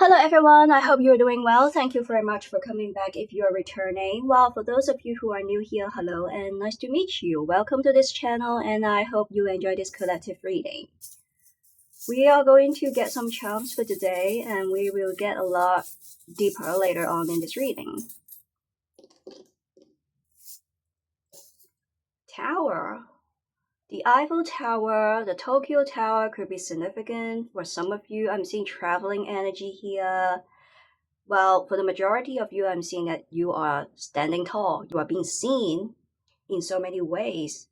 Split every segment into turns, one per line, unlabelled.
Hello everyone, I hope you're doing well. Thank you very much for coming back if you're returning. Well, for those of you who are new here, hello and nice to meet you. Welcome to this channel and I hope you enjoy this collective reading. We are going to get some charms for today and we will get a lot deeper later on in this reading. Tower. The Eiffel Tower, the Tokyo Tower could be significant. For some of you, I'm seeing traveling energy here. Well, for the majority of you, I'm seeing that you are standing tall. You are being seen in so many ways.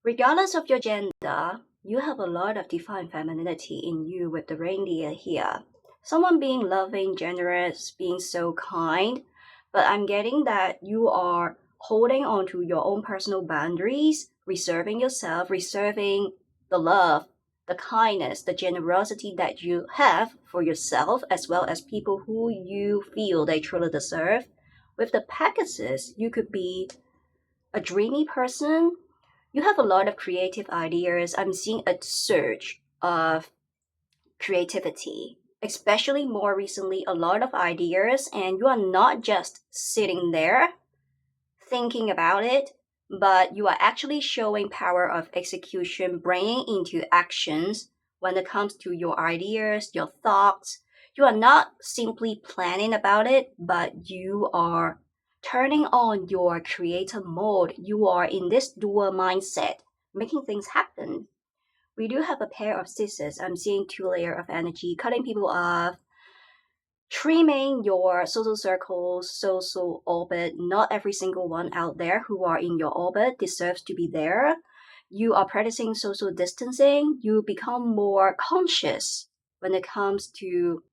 Regardless of your gender, you have a lot of divine femininity in you with the reindeer here. Someone being loving, generous, being so kind. But I'm getting that you are holding on to your own personal boundaries, reserving yourself, reserving the love, the kindness, the generosity that you have for yourself, as well as people who you feel they truly deserve. With the Pegasus, you could be a dreamy person. You have a lot of creative ideas. I'm seeing a surge of creativity, especially more recently, a lot of ideas, and you are not just sitting there thinking about it, but you are actually showing power of execution, bringing into actions when it comes to your ideas, your thoughts. You are not simply planning about it, but you are turning on your creative mode. You are in this dual mindset, making things happen. We do have a pair of scissors. I'm seeing two layers of energy, cutting people off, trimming your social circles, social orbit. Not every single one out there who are in your orbit deserves to be there. You are practicing social distancing. You become more conscious when it comes to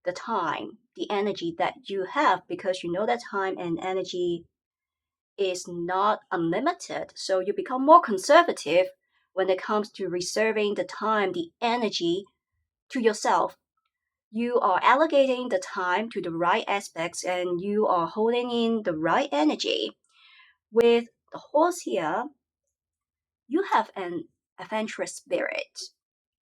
the time, the energy that you have, because you know that time and energy is not unlimited. So you become more conservative when it comes to reserving the time, the energy to yourself. You are allocating the time to the right aspects and you are holding in the right energy. With the horse here, you have an adventurous spirit,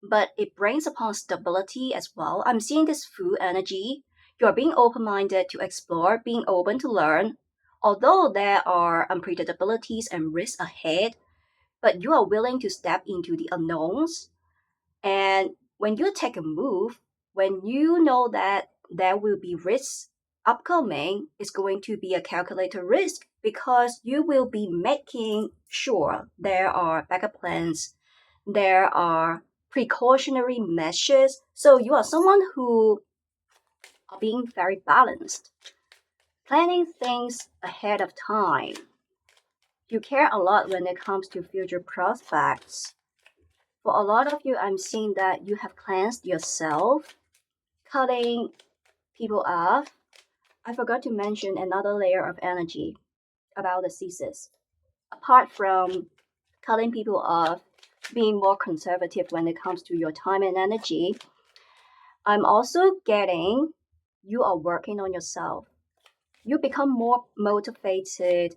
but it brings upon stability as well. I'm seeing this full energy. You are being open-minded to explore, being open to learn. Although there are unpredictabilities and risks ahead, but you are willing to step into the unknowns. And when you take a move, when you know that there will be risks upcoming, it's going to be a calculated risk because you will be making sure there are backup plans, there are precautionary measures. So you are someone who are being very balanced, planning things ahead of time. You care a lot when it comes to future prospects. For a lot of you, I'm seeing that you have cleansed yourself, cutting people off. I forgot to mention another layer of energy about the thesis. Apart from cutting people off, being more conservative when it comes to your time and energy, I'm also getting you are working on yourself. You become more motivated,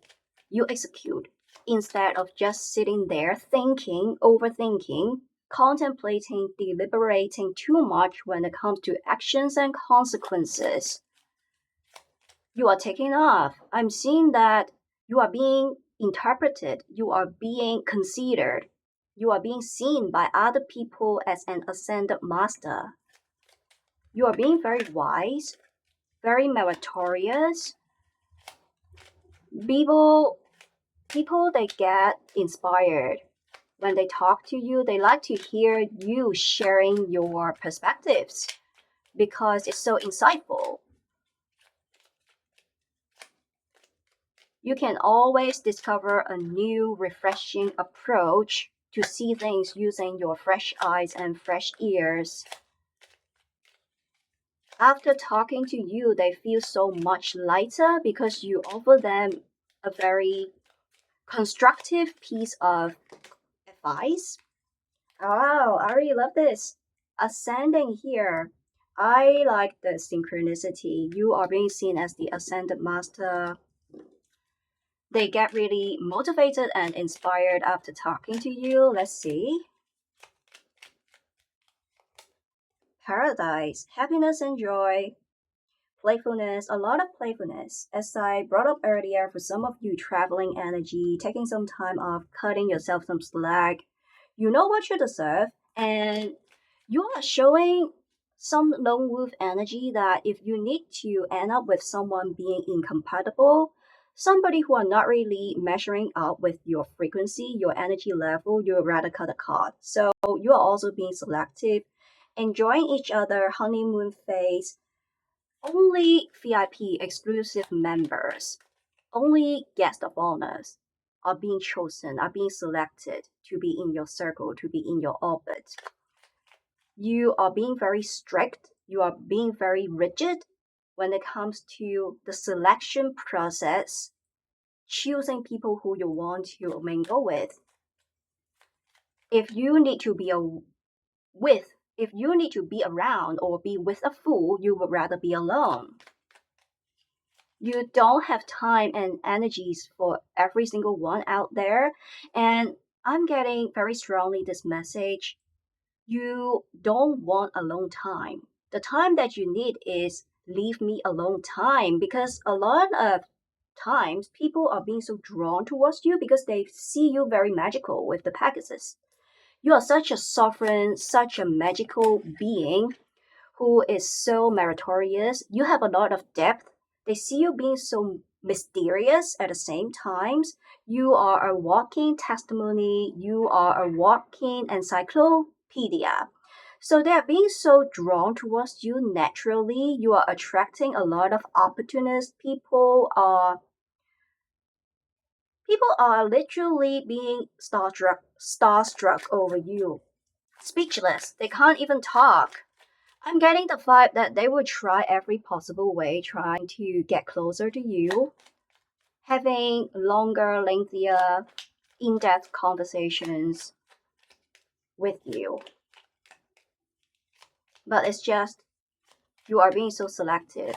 you execute instead of just sitting there thinking, overthinking, contemplating, deliberating too much when it comes to actions and consequences. You are taking off. I'm seeing that you are being interpreted, you are being considered, you are being seen by other people as an ascended master. You are being very wise, very meritorious. People they get inspired when they talk to you. They like to hear you sharing your perspectives because it's so insightful. You can always discover a new refreshing approach to see things using your fresh eyes and fresh ears. After talking to you, they feel so much lighter because you offer them a very constructive piece of advice. Oh, I really love this. Ascending here. I like the synchronicity. You are being seen as the ascended master. They get really motivated and inspired after talking to you. Let's see. paradise, happiness and joy, playfulness, a lot of playfulness. As I brought up earlier, for some of you, traveling energy, taking some time off, cutting yourself some slack, you know what you deserve, and you are showing some lone wolf energy that if you need to end up with someone being incompatible, somebody who are not really measuring up with your frequency, your energy level, you would rather cut a cord. So you are also being selective, enjoying each other, honeymoon phase. Only VIP exclusive members, only guest of honors are being chosen, are being selected to be in your circle, to be in your orbit. You are being very strict, you are being very rigid when it comes to the selection process, choosing people who you want to mingle with. If you need to be if you need to be around or be with a fool, you would rather be alone. You don't have time and energies for every single one out there. And I'm getting very strongly this message. You don't want alone time. The time that you need is leave me alone time, because a lot of times people are being so drawn towards you because they see you very magical with the Pegasus. You are such a sovereign, such a magical being who is so meritorious. You have a lot of depth. They see you being so mysterious at the same times. You are a walking testimony. You are a walking encyclopedia. So they are being so drawn towards you naturally. You are attracting a lot of opportunists. People are literally being starstruck over you. Speechless. They can't even talk. I'm getting the vibe that they will try every possible way trying to get closer to you, having longer, lengthier, in-depth conversations with you. But it's just you are being so selective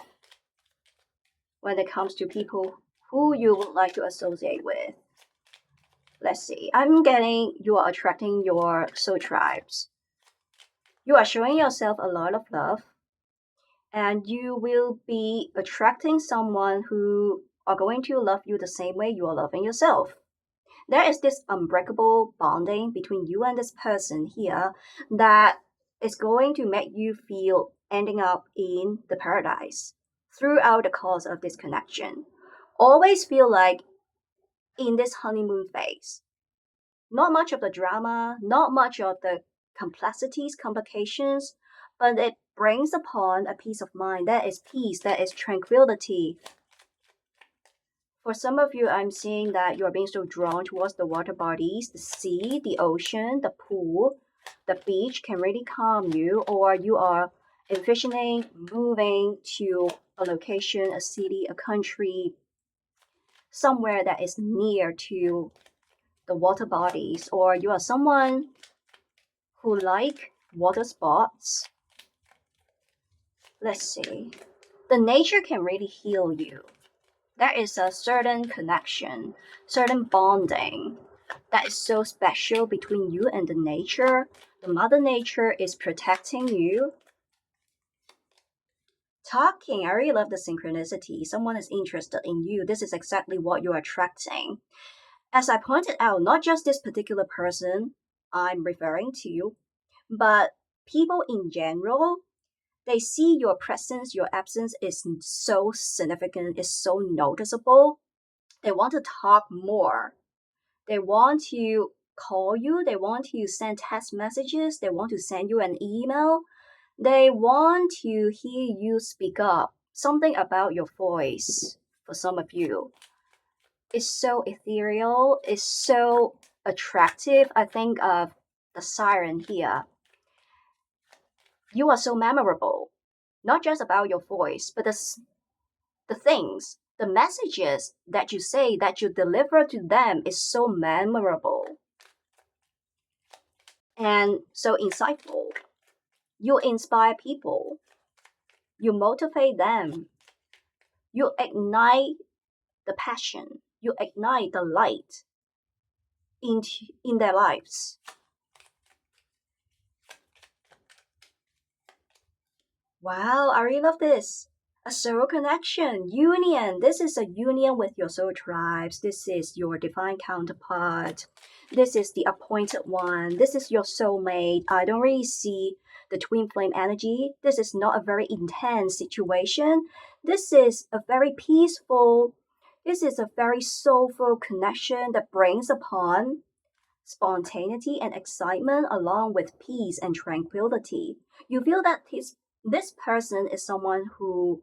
when it comes to people who you would like to associate with. Let's see. I'm getting you are attracting your soul tribes. You are showing yourself a lot of love, and you will be attracting someone who are going to love you the same way you are loving yourself. There is this unbreakable bonding between you and this person here that is going to make you feel ending up in the paradise throughout the course of this connection. Always feel like in this honeymoon phase, not much of the drama, not much of the complexities, complications, but it brings upon a peace of mind. That is peace, that is tranquility. For some of you, I'm seeing that you are being so drawn towards the water bodies, the sea, the ocean, the pool, the beach can really calm you, or you are envisioning moving to a location, a city, a country, somewhere that is near to the water bodies, or you are someone who like water sports. Let's see. The nature can really heal you. There is a certain connection, certain bonding that is so special between you and the nature. The Mother Nature is protecting you. Talking, I really love the synchronicity. Someone is interested in you. This is exactly what you're attracting. As I pointed out, not just this particular person I'm referring to, but people in general. They see your presence, your absence is so significant, is so noticeable. They want to talk more. They want to call you. They want to send text messages. They want to send you an email. They want to hear you speak up. Something about your voice, for some of you, is so ethereal, is so attractive. I think of the siren here. You are so memorable, not just about your voice, but the things, the messages that you say, that you deliver to them is so memorable and so insightful. You inspire people, you motivate them, you ignite the passion, you ignite the light in their lives. Wow, I really love this. A soul connection, union. This is a union with your soul tribes. This is your divine counterpart. This is the appointed one. This is your soulmate. I don't really see the twin flame energy. This is not a very intense situation. This is a very peaceful, this is a very soulful connection that brings upon spontaneity and excitement along with peace and tranquility. You feel that this person is someone who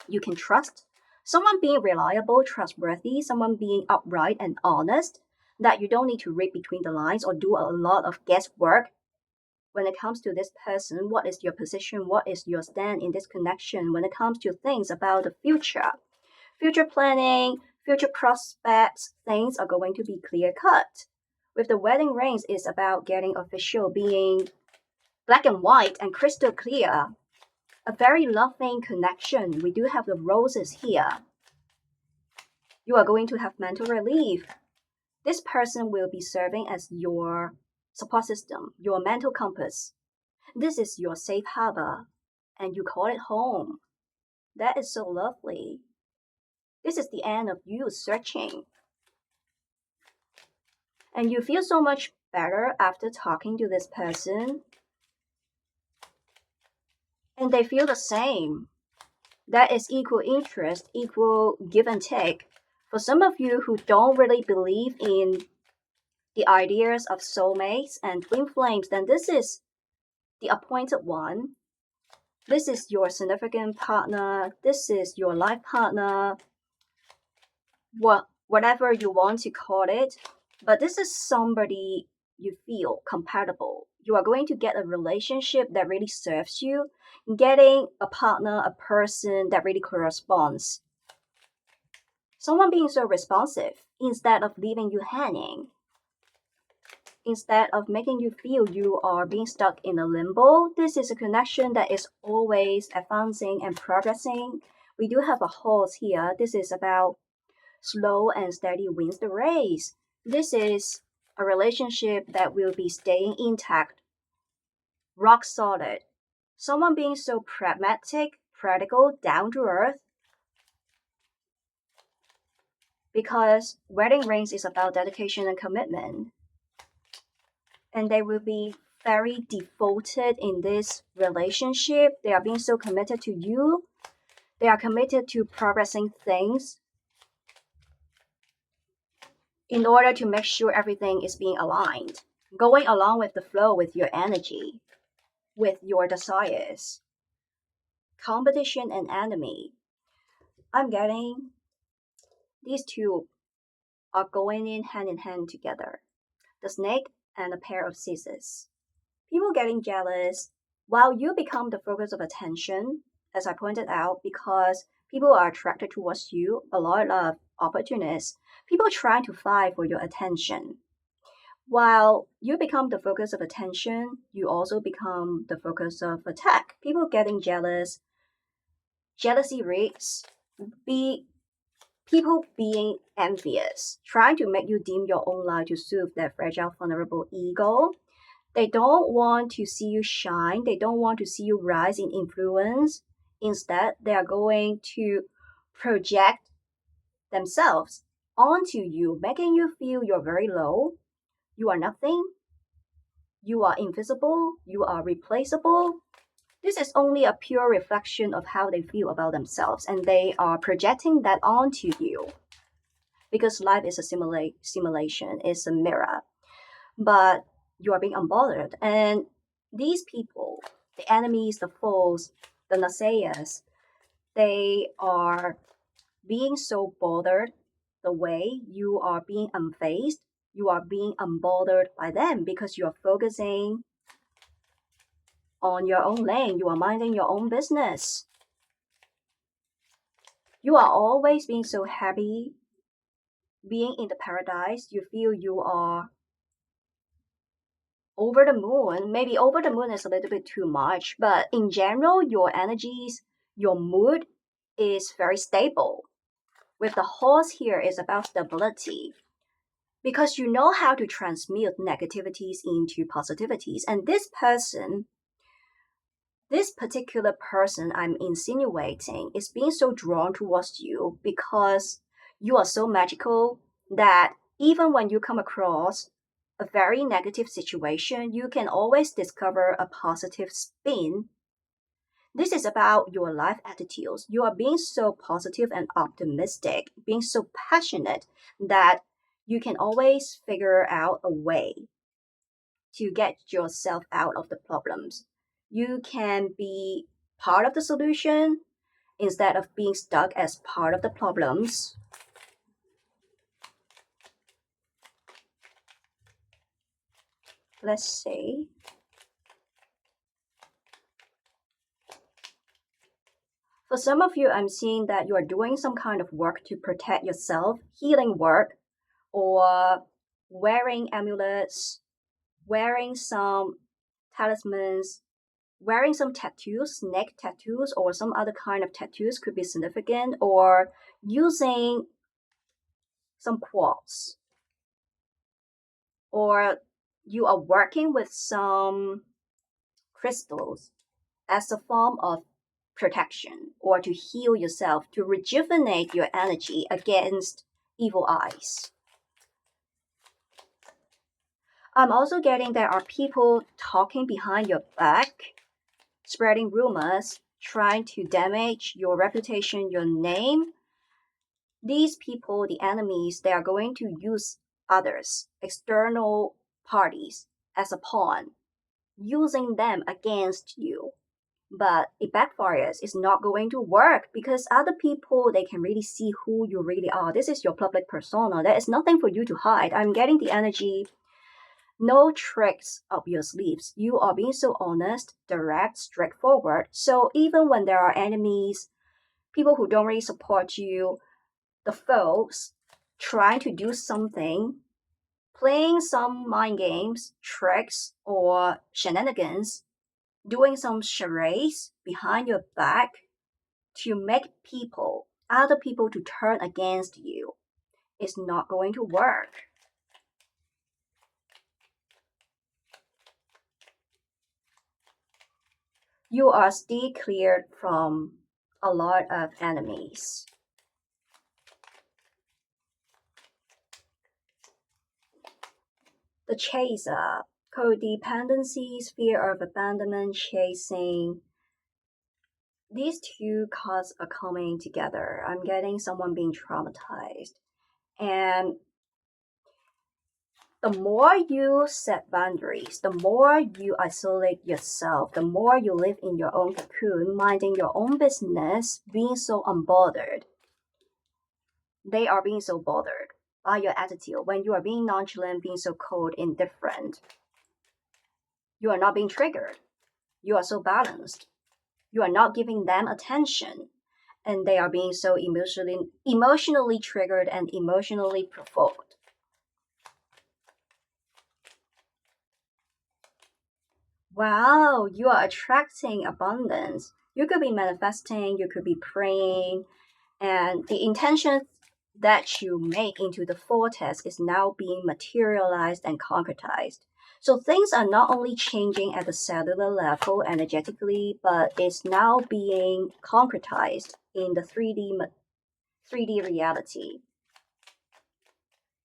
you can trust, someone being reliable, trustworthy, someone being upright and honest, that you don't need to read between the lines or do a lot of guesswork. When it comes to this person, what is your position? What is your stand in this connection when it comes to things about the future? Future planning, future prospects, things are going to be clear cut. With the wedding rings, it's about getting official, being black and white and crystal clear. A very loving connection. We do have the roses here. You are going to have mental relief. This person will be serving as your support system, your mental compass. This is your safe harbor, and you call it home. That is so lovely. This is the end of you searching. And you feel so much better after talking to this person. And they feel the same. That is equal interest, equal give and take. For some of you who don't really believe in the ideas of soulmates and twin flames, then this is the appointed one. This is your significant partner. This is your life partner. Whatever you want to call it. But this is somebody you feel compatible. You are going to get a relationship that really serves you, getting a partner, a person that really corresponds. Someone being so responsive instead of leaving you hanging, instead of making you feel you are being stuck in a limbo. This is a connection that is always advancing and progressing. We do have a horse here. This is about slow and steady wins the race. This is a relationship that will be staying intact, rock solid. Someone being so pragmatic, practical, down to earth. Because wedding rings is about dedication and commitment. And they will be very devoted in this relationship. They are being so committed to you. They are committed to progressing things in order to make sure everything is being aligned, going along with the flow with your energy, with your desires. Competition and enemy. I'm getting these two are going in hand together. The snake and a pair of scissors. People getting jealous while you become the focus of attention, as I pointed out, because people are attracted towards you, a lot of opportunists, people trying to fight for your attention. While you become the focus of attention, you also become the focus of attack. People getting jealous, jealousy rates, be people being envious, trying to make you dim your own light to soothe their fragile, vulnerable ego. They don't want to see you shine. They don't want to see you rise in influence. Instead, they are going to project themselves onto you, making you feel you're very low. You are nothing. You are invisible. You are replaceable. This is only a pure reflection of how they feel about themselves, and they are projecting that onto you. Because life is a simulation, it's a mirror. But you are being unbothered. And these people, the enemies, the foes, the naysayers, they are being so bothered the way you are being unfazed. You are being unbothered by them because you are focusing on your own lane. You are minding your own business. You are always being so happy, being in the paradise. You feel you are over the moon. Maybe over the moon is a little bit too much, but in general, your energies, your mood is very stable. With the horse here is about stability because you know how to transmute negativities into positivities. And this person This particular person I'm insinuating is being so drawn towards you because you are so magical that even when you come across a very negative situation, you can always discover a positive spin. This is about your life attitudes. You are being so positive and optimistic, being so passionate that you can always figure out a way to get yourself out of the problems. You can be part of the solution instead of being stuck as part of the problems. Let's see. For some of you, I'm seeing that you are doing some kind of work to protect yourself, healing work, or wearing amulets, wearing some talismans, wearing some tattoos, neck tattoos, or some other kind of tattoos could be significant, or using some quartz, or you are working with some crystals as a form of protection or to heal yourself, to rejuvenate your energy against evil eyes. I'm also getting there are people talking behind your back, spreading rumors, trying to damage your reputation, your name. These people, the enemies, they are going to use others, external parties, as a pawn, using them against you. But it backfires. It's not going to work because other people, they can really see who you really are. This is your public persona. There is nothing for you to hide. I'm getting the energy. No tricks up your sleeves. You are being so honest, direct, straightforward. So even when there are enemies, people who don't really support you, the foes trying to do something, playing some mind games, tricks, or shenanigans, doing some charades behind your back to make people, other people to turn against you, is not going to work. You are still cleared from a lot of enemies. The chaser, codependencies, fear of abandonment, chasing. These two cards are coming together. I'm getting someone being traumatized. And the more you set boundaries, the more you isolate yourself, the more you live in your own cocoon, minding your own business, being so unbothered. They are being so bothered by your attitude. When you are being nonchalant, being so cold, indifferent, you are not being triggered. You are so balanced. You are not giving them attention. And they are being so emotionally triggered and emotionally provoked. Wow, you are attracting abundance. You could be manifesting, you could be praying, and the intention that you make into the vortex is now being materialized and concretized. So things are not only changing at the cellular level energetically, but it's now being concretized in the 3D reality.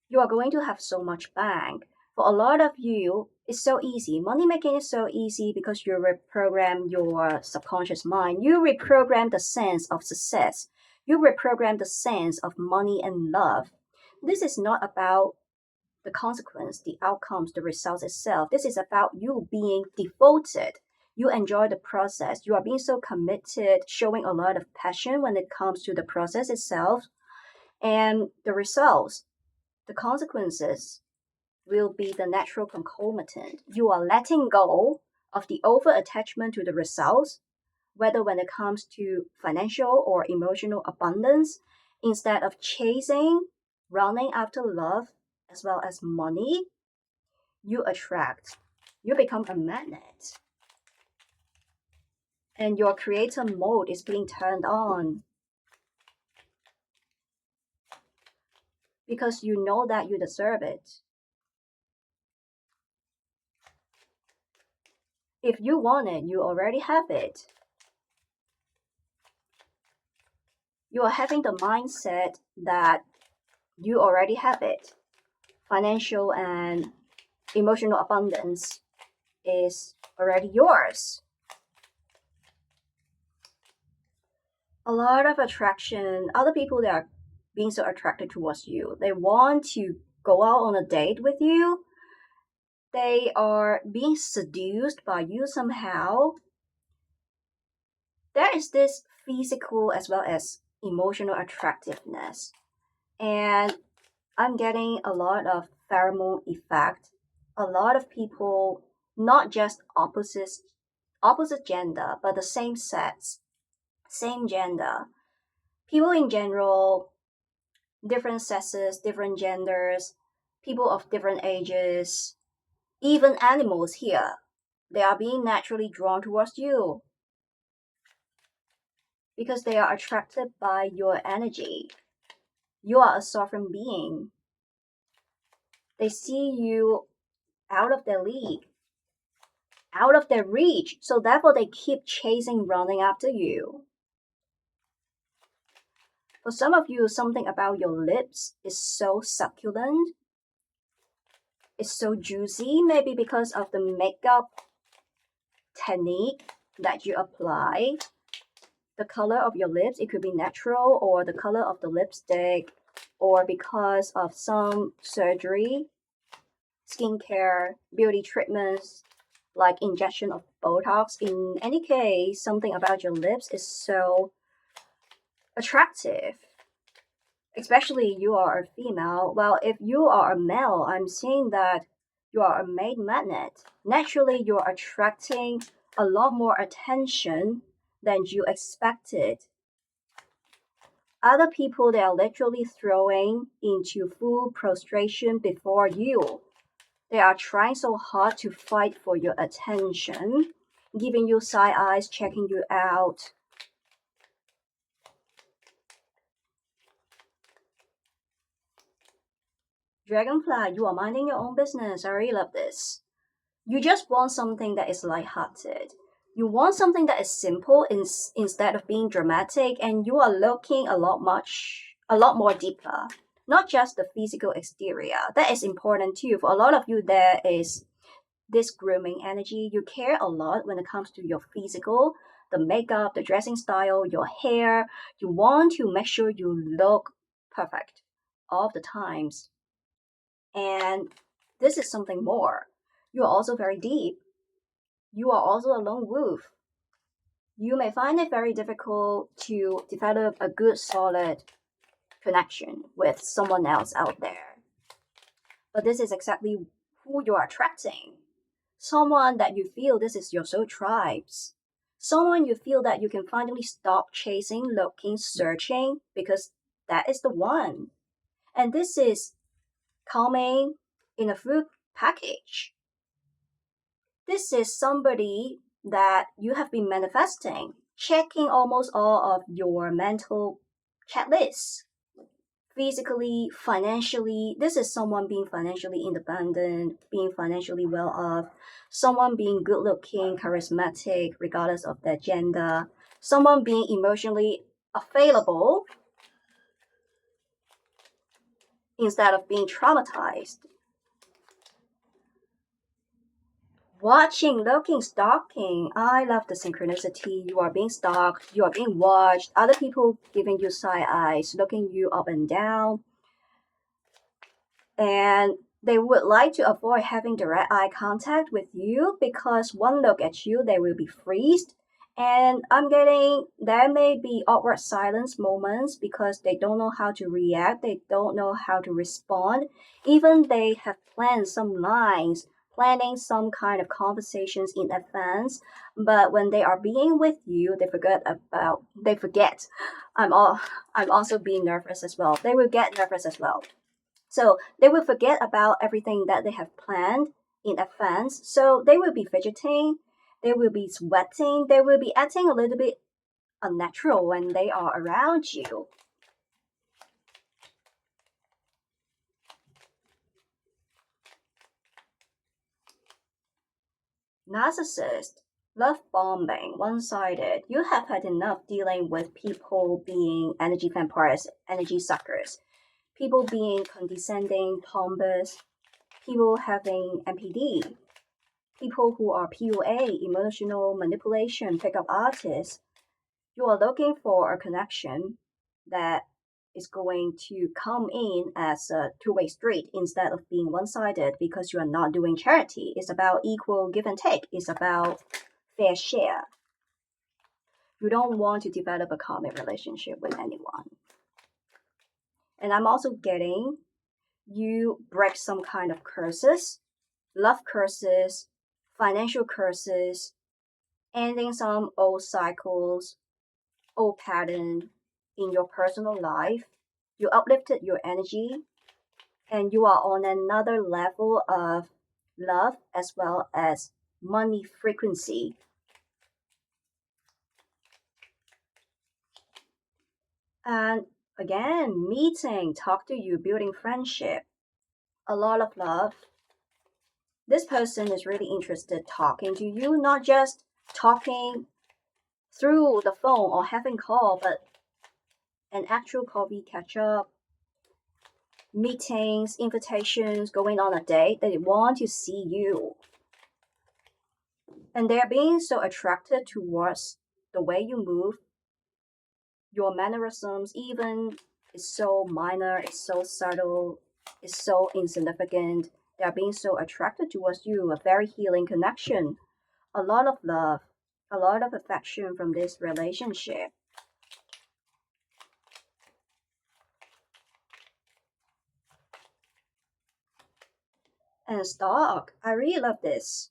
You are going to have so much bang. For a lot of you, it's so easy. Money making is so easy because you reprogram your subconscious mind. You reprogram the sense of success. You reprogram the sense of money and love. This is not about the consequence, the outcomes, the results itself. This is about you being devoted. You enjoy the process. You are being so committed, showing a lot of passion when it comes to the process itself. And the results, the consequences will be the natural concomitant. You are letting go of the over attachment to the results, whether when it comes to financial or emotional abundance, instead of chasing, running after love as well as money, you attract. You become a magnet. And your creator mode is being turned on because you know that you deserve it. If you want it, you already have it. You are having the mindset that you already have it. Financial and emotional abundance is already yours. A lot of attraction, other people that are being so attracted towards you, they want to go out on a date with you. They are being seduced by you somehow. There is this physical as well as emotional attractiveness. And I'm getting a lot of pheromone effect. A lot of people, not just opposite gender, but the same sex, same gender. People in general, different sexes, different genders, people of different ages, even animals here, they are being naturally drawn towards you because they are attracted by your energy. You are a sovereign being. They see you out of their league, out of their reach, so therefore they keep chasing, running after you. For some of you, something about your lips is so succulent, it's so juicy, maybe because of the makeup technique that you apply. The color of your lips, it could be natural, or the color of the lipstick, or because of some surgery, skincare, beauty treatments, like injection of Botox. In any case, something about your lips is so attractive. Especially you are a female. Well, if you are a male, I'm seeing that you are a maid magnet. Naturally, you're attracting a lot more attention than you expected. Other people, they are literally throwing into full prostration before you. They are trying so hard to fight for your attention, giving you side eyes, checking you out. Dragonfly, you are minding your own business. I really love this. You just want something that is lighthearted. You want something that is simple instead of being dramatic, and you are looking a lot more deeper. Not just the physical exterior. That is important too. For a lot of you, there is this grooming energy. You care a lot when it comes to your physical, the makeup, the dressing style, your hair. You want to make sure you look perfect all the times. And this is something more. You are also very deep. You are also a lone wolf. You may find it very difficult to develop a good, solid connection with someone else out there. But this is exactly who you are attracting. Someone that you feel this is your soul tribes. Someone you feel that you can finally stop chasing, looking, searching, because that is the one. And this is coming in a food package. This is somebody that you have been manifesting, checking almost all of your mental checklists. Physically, financially, this is someone being financially independent, being financially well off, someone being good looking, charismatic, regardless of their gender, someone being emotionally available instead of being traumatized. Watching, looking, stalking. I love the synchronicity. You are being stalked, you are being watched, other people giving you side eyes, looking you up and down. And they would like to avoid having direct eye contact with you because one look at you, they will be freezed. And I'm getting there may be awkward silence moments because they don't know how to react, they don't know how to respond. Even they have planned some lines, planning some kind of conversations in advance, but when they are being with you, they forget. I'm also being nervous as well. They will get nervous as well. So they will forget about everything that they have planned in advance. So they will be fidgeting, they will be sweating, they will be acting a little bit unnatural when they are around you. Narcissist, love bombing, one-sided. You have had enough dealing with people being energy vampires, energy suckers, people being condescending, pompous, people having MPD, people who are PUA, emotional manipulation, pickup artists. You are looking for a connection that is going to come in as a two-way street instead of being one-sided because you are not doing charity. It's about equal give and take. It's about fair share. You don't want to develop a karmic relationship with anyone. And I'm also getting you break some kind of curses, love curses, financial curses, ending some old cycles, old pattern in your personal life. You uplifted your energy and you are on another level of love as well as money frequency. And again, meeting, talk to you, building friendship, a lot of love. This person is really interested talking to you, not just talking through the phone or having call, but an actual coffee catch up, meetings, invitations, going on a date. They want to see you. And they're being so attracted towards the way you move, your mannerisms, even is so minor, it's so subtle, it's so insignificant. They're being so attracted towards you, a very healing connection, a lot of love, a lot of affection from this relationship. And Stock, I really love this.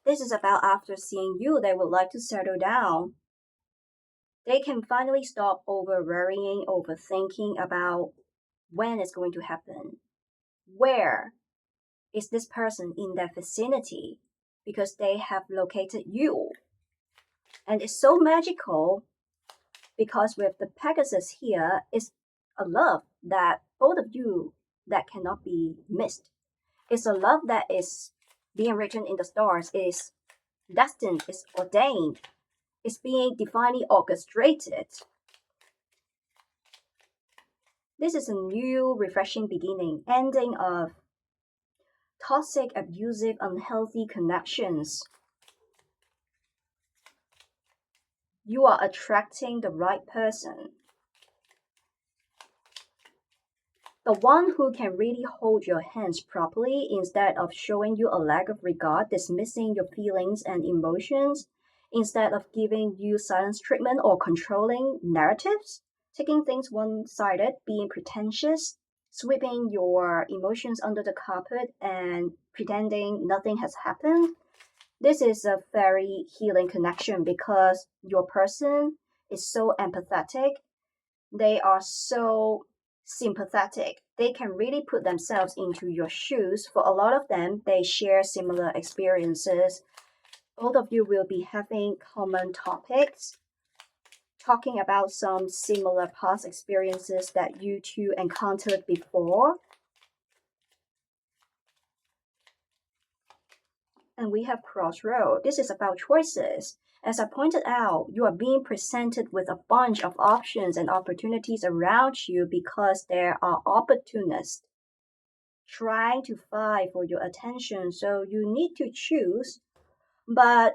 This is about after seeing you, they would like to settle down. They can finally stop over worrying, overthinking about when it's going to happen. Where is this person in their vicinity? Because they have located you. And it's so magical because with the Pegasus here, it's a love that both of you that cannot be missed. It's a love that is being written in the stars, is destined, is ordained, is being divinely orchestrated. This is a new, refreshing beginning, ending of toxic, abusive, unhealthy connections. You are attracting the right person. The one who can really hold your hands properly instead of showing you a lack of regard, dismissing your feelings and emotions, instead of giving you silence treatment or controlling narratives, taking things one-sided, being pretentious, sweeping your emotions under the carpet and pretending nothing has happened. This is a very healing connection because your person is so empathetic. They are so sympathetic. They can really put themselves into your shoes. For a lot of them, they share similar experiences. Both of you will be having common topics, talking about some similar past experiences that you two encountered before. And we have Crossroad. This is about choices. As I pointed out, you are being presented with a bunch of options and opportunities around you because there are opportunists trying to fight for your attention. So you need to choose, but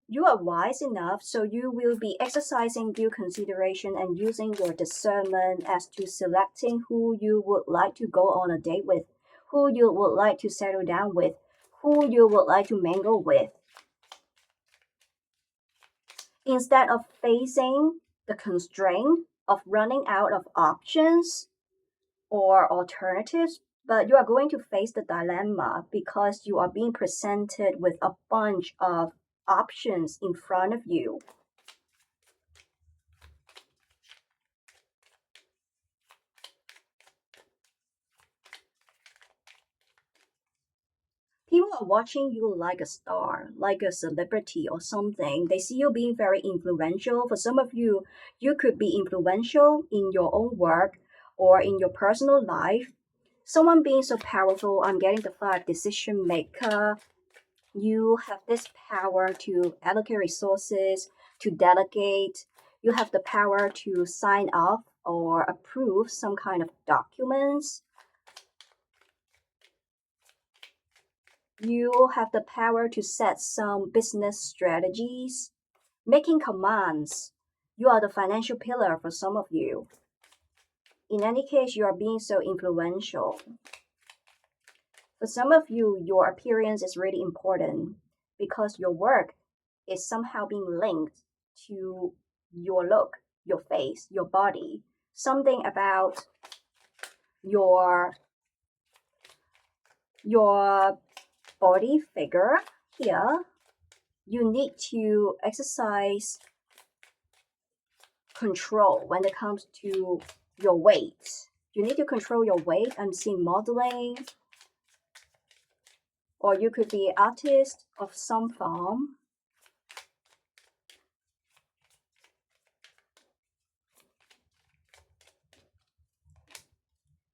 you are wise enough, so you will be exercising due consideration and using your discernment as to selecting who you would like to go on a date with, who you would like to settle down with, who you would like to mingle with. Instead of facing the constraint of running out of options or alternatives, but you are going to face the dilemma because you are being presented with a bunch of options in front of you. People are watching you like a star, like a celebrity or something. They see you being very influential. For some of you, you could be influential in your own work or in your personal life. Someone being so powerful, I'm getting the five decision maker, You have this power to allocate resources, to delegate. You have the power to sign off or approve some kind of documents. You have the power to set some business strategies, making commands. You are the financial pillar for some of you. In any case, you are being so influential. For some of you, your appearance is really important because your work is somehow being linked to your look, your face, your body, something about your your body figure here. You need to exercise control when it comes to your weight. You need to control your weight. I'm seeing modeling, or you could be an artist of some form.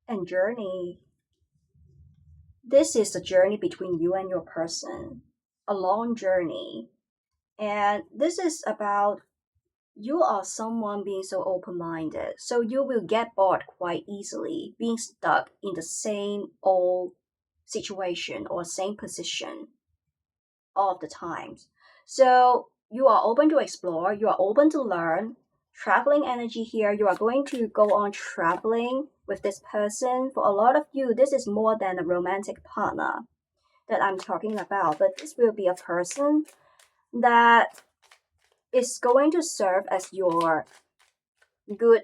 And journey. This is a journey between you and your person, a long journey. And this is about you are someone being so open minded. So you will get bored quite easily, being stuck in the same old situation or same position all of the times. So you are open to explore, you are open to learn. Traveling energy here, you are going to go on traveling with this person. For a lot of you, this is more than a romantic partner that I'm talking about, but this will be a person that is going to serve as your good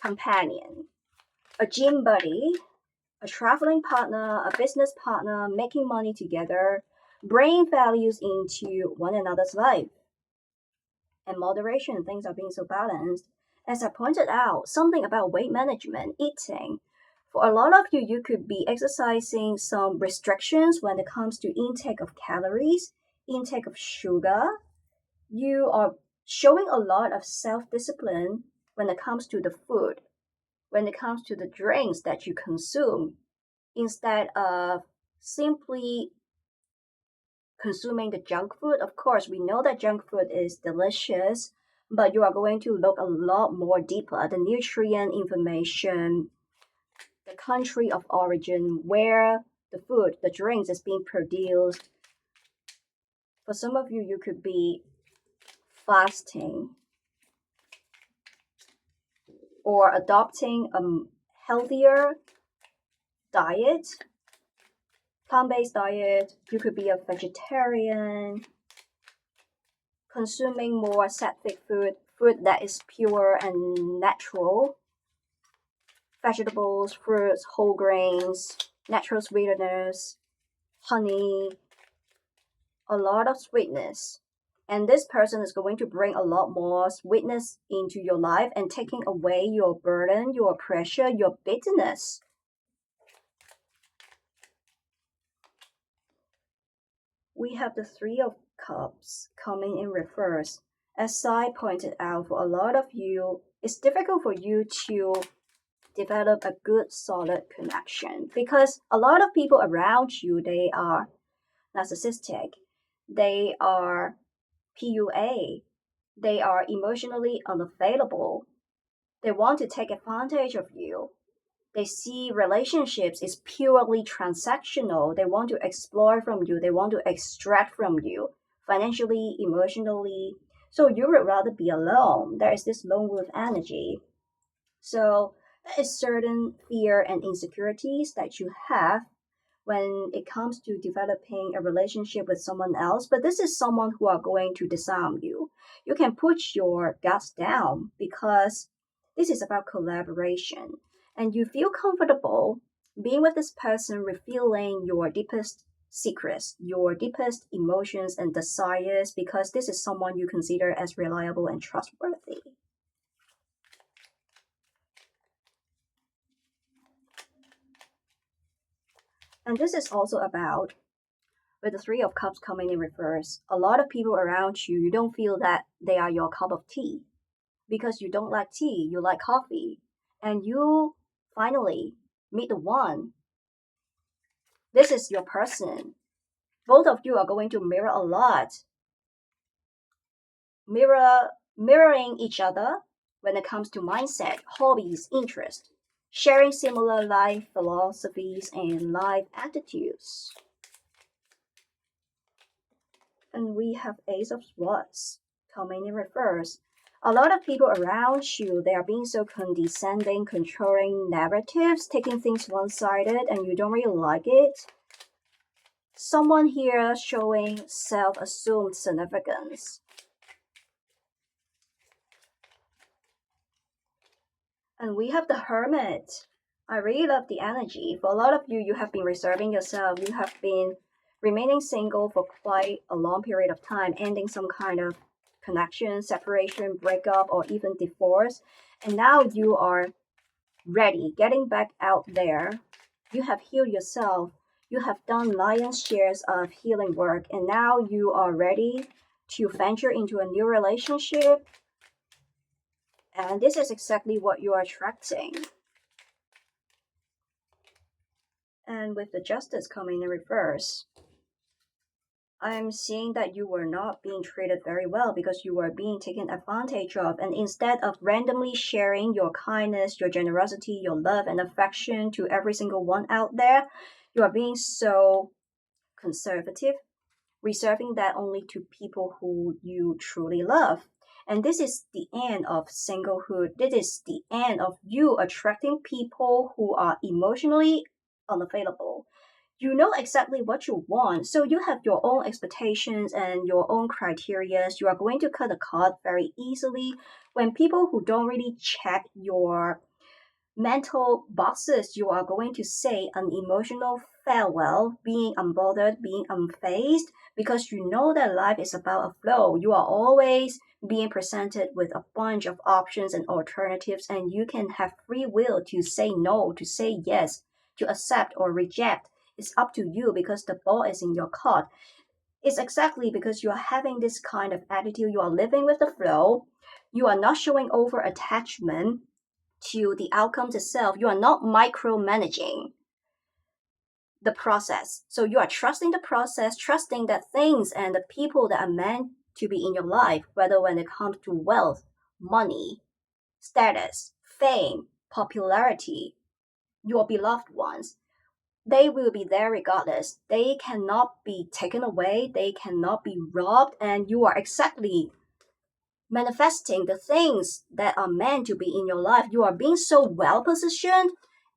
companion, a gym buddy, a traveling partner, a business partner, making money together, bringing values into one another's life. And moderation, things are being so balanced. As I pointed out, something about weight management, eating. For a lot of you, you could be exercising some restrictions when it comes to intake of calories, intake of sugar. You are showing a lot of self discipline when it comes to the food, when it comes to the drinks that you consume, instead of simply consuming the junk food. Of course, we know that junk food is delicious, but you are going to look a lot more deeper. The nutrient information, the country of origin, where the food, the drinks is being produced. For some of you, you could be fasting or adopting a healthier diet, plant-based diet. You could be a vegetarian, consuming more sattvic food, food that is pure and natural, vegetables, fruits, whole grains, natural sweeteners, honey, a lot of sweetness. And this person is going to bring a lot more sweetness into your life and taking away your burden, your pressure, your bitterness. We have the Three of Cups coming in reverse. As I pointed out, for a lot of you, it's difficult for you to develop a good solid connection because a lot of people around you, they are narcissistic, they are PUA, they are emotionally unavailable, they want to take advantage of you, they see relationships is purely transactional, they want to explore from you, they want to extract from you financially, emotionally. So you would rather be alone. There is this lone wolf energy. So there is certain fear and insecurities that you have when it comes to developing a relationship with someone else, but this is someone who are going to disarm you. You can put your guards down because this is about collaboration, and you feel comfortable being with this person, revealing your deepest secrets, your deepest emotions and desires, because this is someone you consider as reliable and trustworthy. And this is also about, with the Three of Cups coming in reverse, a lot of people around you, you don't feel that they are your cup of tea because you don't like tea, you like coffee. And you finally meet the one. This is your person. Both of you are going to mirror a lot, mirroring each other when it comes to mindset, hobbies, interests, sharing similar life philosophies and life attitudes. And we have Ace of Swords coming in reverse. A lot of people around you, they are being so condescending, controlling narratives, taking things one-sided, and you don't really like it. Someone here showing self-assumed significance. And we have the Hermit. I really love the energy. For a lot of you, you have been reserving yourself. You have been remaining single for quite a long period of time, ending some kind of connection, separation, breakup, or even divorce. And now you are ready, getting back out there. You have healed yourself. You have done lion's shares of healing work, and now you are ready to venture into a new relationship. And this is exactly what you are attracting. And with the Justice coming in reverse, I'm seeing that you were not being treated very well because you were being taken advantage of. And instead of randomly sharing your kindness, your generosity, your love, and affection to every single one out there, you are being so conservative, reserving that only to people who you truly love. And this is the end of singlehood. This is the end of you attracting people who are emotionally unavailable. You know exactly what you want, so you have your own expectations and your own criteria. You are going to cut a cord very easily when people who don't really check your mental boxes, you are going to say an emotional farewell, being unbothered, being unfazed, because you know that life is about a flow. You are always being presented with a bunch of options and alternatives, and you can have free will to say no, to say yes, to accept or reject. It's up to you because the ball is in your court. It's exactly because you are having this kind of attitude, you are living with the flow, you are not showing over attachment to the outcomes itself. You are not micromanaging the process. So you are trusting the process, trusting that things and the people that are meant to be in your life, whether when it comes to wealth, money, status, fame, popularity, your beloved ones, they will be there regardless. They cannot be taken away, they cannot be robbed, and you are exactly manifesting the things that are meant to be in your life. You are being so well positioned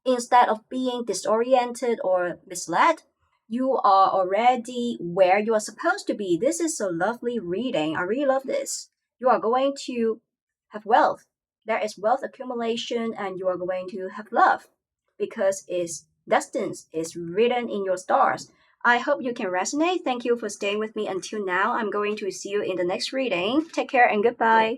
instead of being disoriented or misled. You are already where you are supposed to be. This is a lovely reading. I really love this. You are going to have wealth. There is wealth accumulation, and you are going to have love because it's destined, it's written in your stars. I hope you can resonate. Thank you for staying with me until now. I'm going to see you in the next reading. Take care and goodbye.